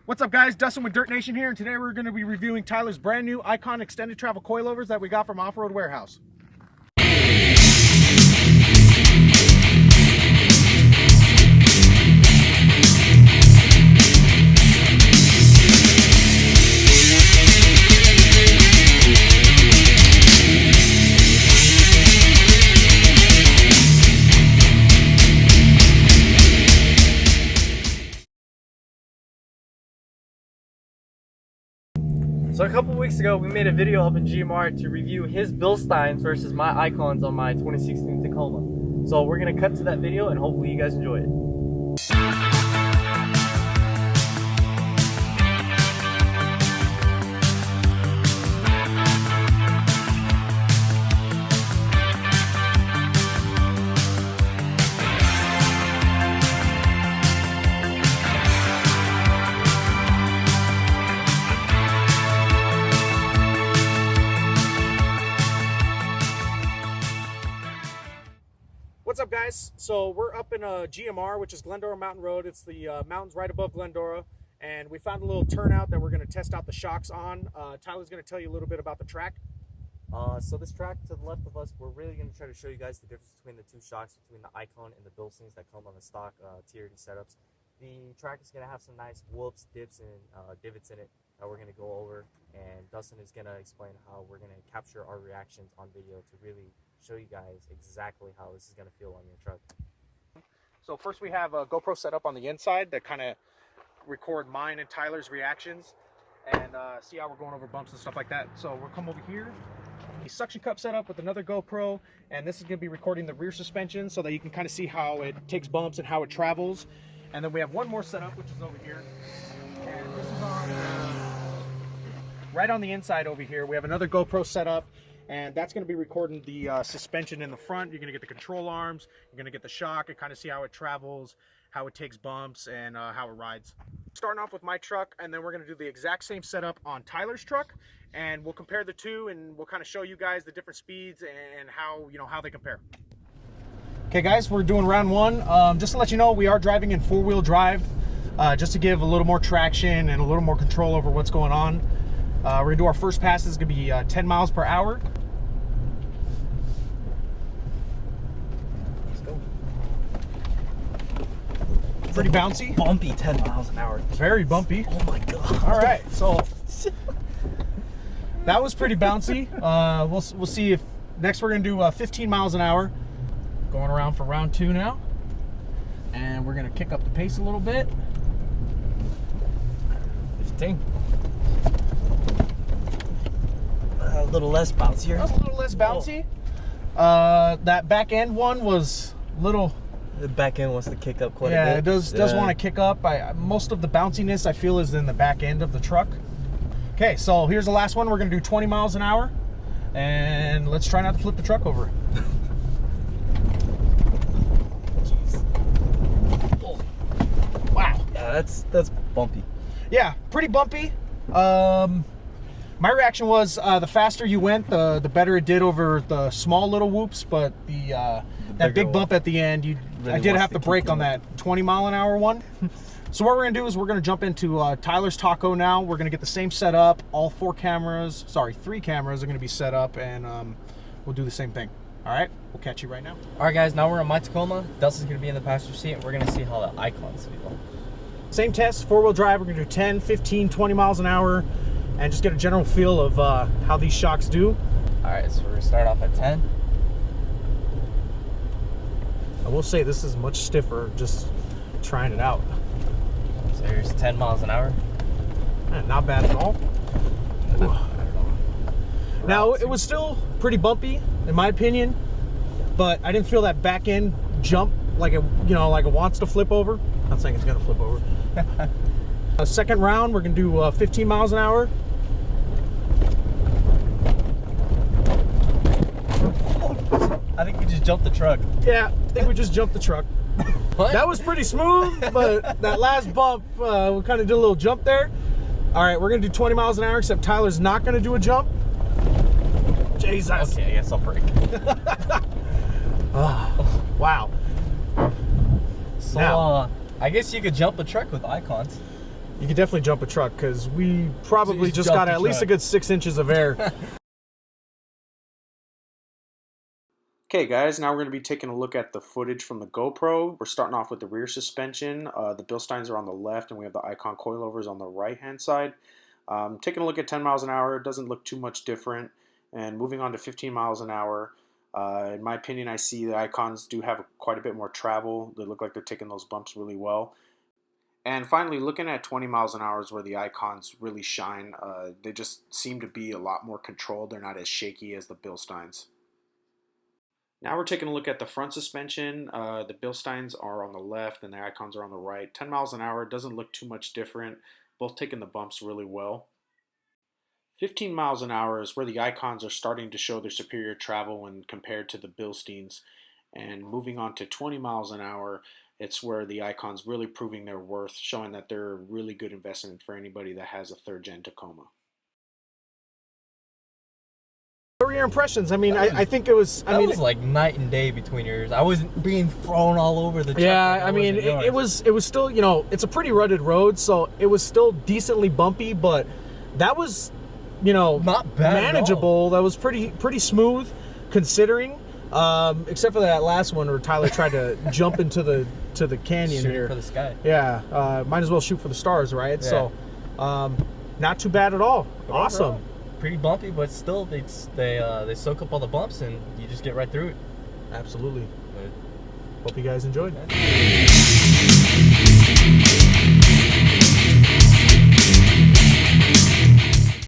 What's up, guys? Dustin with Dirt Nation here, and today we're going to be reviewing Tyler's brand new Icon extended travel coilovers that we got from Off Road Warehouse. So a couple weeks ago, we made a video up in GMR to review his Bilsteins versus my Icons on my 2016 Tacoma. So we're gonna cut to that video and hopefully you guys enjoy it. What's up, guys? So we're up in GMR, which is Glendora Mountain Road. It's the mountains right above Glendora, and we found a little turnout that we're going to test out the shocks on. Tyler's going to tell you a little bit about the track. So this track to the left of us, we're really going to try to show you guys the difference between the two shocks, between the Icon and the Bilsteins that come on the stock TRD setups. The track is going to have some nice whoops, dips, and divots in it that we're going to go over, and Dustin is going to explain how we're going to capture our reactions on video to really show you guys exactly how this is going to feel on your truck. So first we have a GoPro set up on the inside that kind of record mine and Tyler's reactions and see how we're going over bumps and stuff like that. So we'll come over here. The suction cup set up with another GoPro, and this is going to be recording the rear suspension so that you can kind of see how it takes bumps and how it travels. And then we have one more setup, which is over here. And this is on right on the inside over here. We have another GoPro set up, and that's going to be recording the suspension in the front. You're going to get the control arms, you're going to get the shock, and kind of see how it travels, how it takes bumps, and how it rides. Starting off with my truck, and then we're going to do the exact same setup on Tyler's truck, and we'll compare the two, and we'll kind of show you guys the different speeds and how, how they compare. Okay, guys, we're doing round one. Just to let you know, we are driving in four-wheel drive, just to give a little more traction and a little more control over what's going on. We're gonna do our first pass. It's gonna be 10 miles per hour. Let's go. Pretty bouncy. Bumpy 10 miles an hour. Very bumpy. Oh my god. All right, so that was pretty bouncy. We'll see if next we're gonna do 15 miles an hour. Going around for round two now, and we're gonna kick up the pace a little bit. 15. A little less bouncy. That was a little less bouncy. That back end one was little. The back end wants to kick up quite a bit. Yeah, it does want to kick up. Most of the bounciness I feel is in the back end of the truck. Okay, so here's the last one. We're gonna do 20 miles an hour, and let's try not to flip the truck over. Oh. Wow. Yeah, that's bumpy. Yeah, pretty bumpy. My reaction was the faster you went, the better it did over the small little whoops, but that big bump at the end, I did have to brake on that 20 mile an hour one. So what we're gonna do is we're gonna jump into Tyler's Taco now. We're gonna get the same setup. All three cameras are gonna be set up, and we'll do the same thing. All right, we'll catch you right now. All right, guys, now we're on my Tacoma. Dustin's gonna be in the passenger seat, and we're gonna see how the Icons feel. Same test, four-wheel drive. We're gonna do 10, 15, 20 miles an hour, and just get a general feel of how these shocks do. All right, so we're gonna start off at 10. I will say this is much stiffer just trying it out. So here's 10 miles an hour. Not bad at all. I don't know. Now, it was still pretty bumpy, in my opinion, but I didn't feel that back end jump like it wants to flip over. Not saying it's gonna flip over. Second round, we're gonna do 15 miles an hour. I think we just jumped the truck. Yeah, I think we just jumped the truck. What? That was pretty smooth, but that last bump, we kind of did a little jump there. All right, we're gonna do 20 miles an hour, except Tyler's not gonna do a jump. Jesus. Okay, I guess I'll brake. Wow. So, I guess you could jump a truck with Icons. you could definitely jump a truck because we probably just jump got the at least a truck. good 6 inches of air. Okay guys, now we're going to be taking a look at the footage from the GoPro. We're starting off with the rear suspension. The Bilsteins are on the left and we have the Icon coilovers on the right hand side. Taking a look at 10 miles an hour, it doesn't look too much different. And moving on to 15 miles an hour, in my opinion, I see the Icons do have quite a bit more travel. They look like they're taking those bumps really well. And finally, looking at 20 miles an hour is where the Icons really shine. They just seem to be a lot more controlled. They're not as shaky as the Bilsteins. Now we're taking a look at the front suspension. The Bilsteins are on the left and the Icons are on the right. 10 miles an hour doesn't look too much different. Both taking the bumps really well. 15 miles an hour is where the Icons are starting to show their superior travel when compared to the Bilsteins. And moving on to 20 miles an hour, it's where the Icons really proving their worth, showing that they're a really good investment for anybody that has a 3rd gen Tacoma. What were your impressions? I mean, I think it was. It was like night and day between yours. I wasn't being thrown all over the truck. Yeah, like I mean, wasn't yours. it was still, you know, it's a pretty rutted road, so it was still decently bumpy, but that was, you know, Not bad at manageable. That was pretty smooth, considering. Except for that last one where Tyler tried to jump into the canyon Shooting here. for the sky. Yeah, might as well shoot for the stars, right? Yeah. So, not too bad at all. Awesome. Overall, pretty bumpy, but still they soak up all the bumps and you just get right through it. Absolutely. But, Hope you guys enjoyed. yeah.